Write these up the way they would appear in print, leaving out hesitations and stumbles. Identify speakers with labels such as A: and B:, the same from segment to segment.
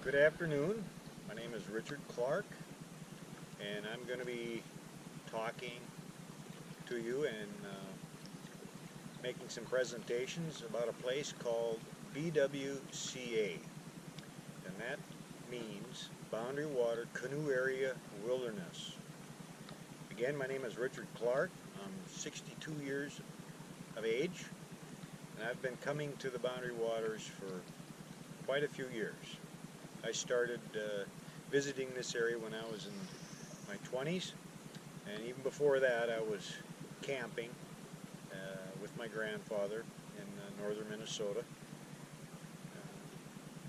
A: Good afternoon. My name is Richard Clark, and I'm going to be talking to you and making some presentations about a place called BWCA, and that means Boundary Water Canoe Area Wilderness. Again, my name is Richard Clark. I'm 62 years of age, and I've been coming to the Boundary Waters for quite a few years. I started visiting this area when I was in my 20s, and even before that I was camping with my grandfather in northern Minnesota,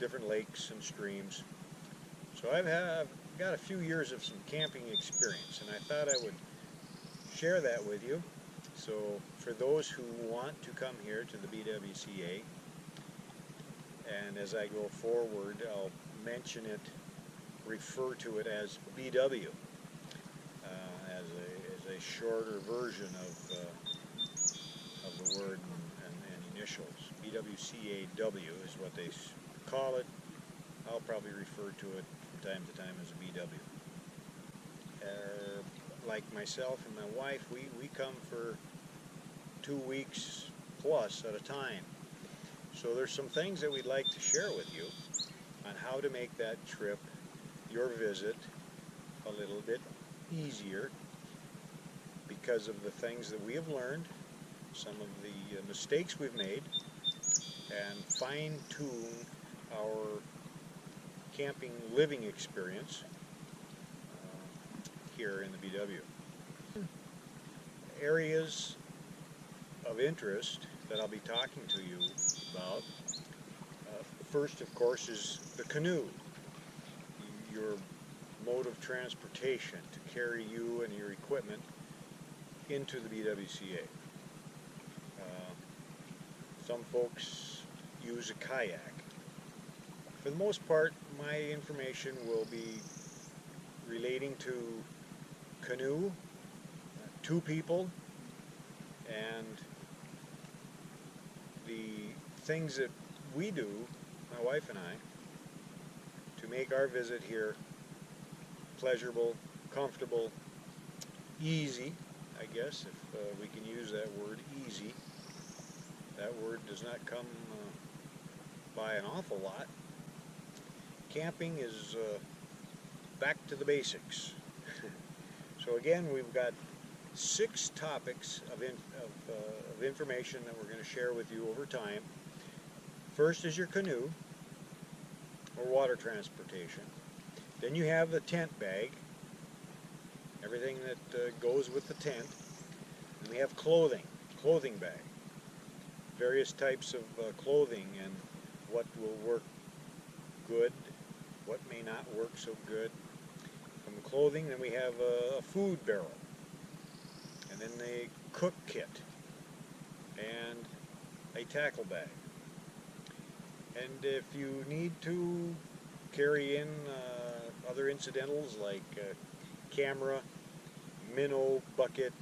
A: different lakes and streams. So I've got a few years of some camping experience, and I thought I would share that with you. So for those who want to come here to the BWCA, and as I go forward I'll mention it, refer to it as BW, as a shorter version of the word and initials. BWCAW is what they call it. I'll probably refer to it from time to time as a BW. Like myself and my wife, we come for 2 weeks plus at a time. So there's some things that we'd like to share with you on how to make that trip, your visit, a little bit easier because of the things that we have learned, some of the mistakes we've made, and fine-tune our camping living experience here in the BW. Areas of interest that I'll be talking to you about. First, of course, is the canoe, your mode of transportation to carry you and your equipment into the BWCA. Some folks use a kayak. For the most part, my information will be relating to canoe, 2 people, and the things that we do, my wife and I, to make our visit here pleasurable, comfortable, easy, I guess, if we can use that word, easy. That word does not come by an awful lot. Camping is back to the basics. So again, we've got 6 topics of information that we're going to share with you over time. First is your canoe, or water transportation. Then you have the tent bag, everything that goes with the tent. And we have clothing bag, various types of clothing and what will work good, what may not work so good. From the clothing, then we have a food barrel, and then the cook kit, and a tackle bag. And if you need to carry in other incidentals like camera, minnow bucket,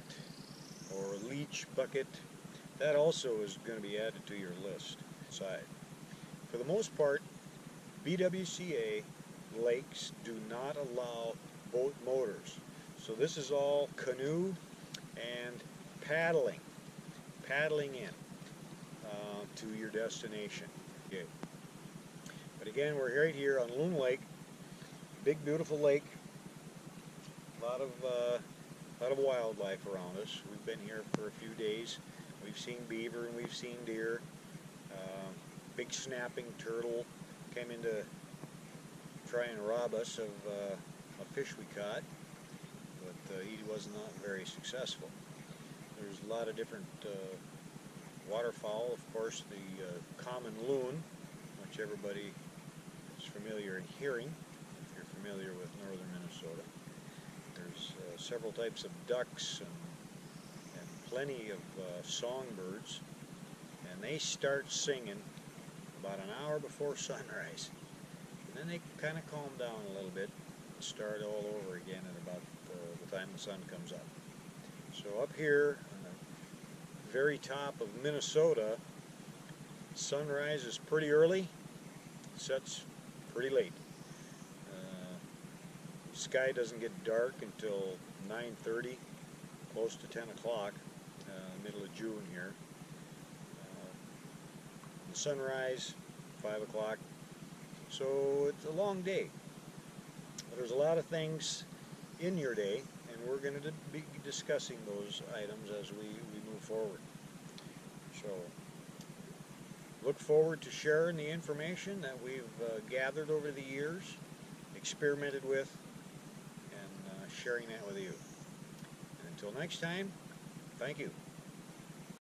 A: or leech bucket, that also is going to be added to your list side. For the most part, BWCA lakes do not allow boat motors. So this is all canoe and paddling in to your destination. Okay. But again, we're right here on Loon Lake, big beautiful lake, a lot of wildlife around us. We've been here for a few days. We've seen beaver and we've seen deer. Big snapping turtle came in to try and rob us of a fish we caught, but he was not very successful. There's a lot of different waterfowl, of course, the common loon, which everybody is familiar in hearing, if you're familiar with northern Minnesota. There's several types of ducks and plenty of songbirds, and they start singing about an hour before sunrise. And then they kind of calm down a little bit and start all over again at about the time the sun comes up. So up here on the very top of Minnesota, sunrise is pretty early, sets pretty late. sky doesn't get dark until 9:30, close to 10 o'clock, middle of June here. The sunrise, 5 o'clock. So it's a long day. There's a lot of things in your day, and we're going to be discussing those items as we move forward. So look forward to sharing the information that we've gathered over the years, experimented with, and sharing that with you. And until next time, thank you.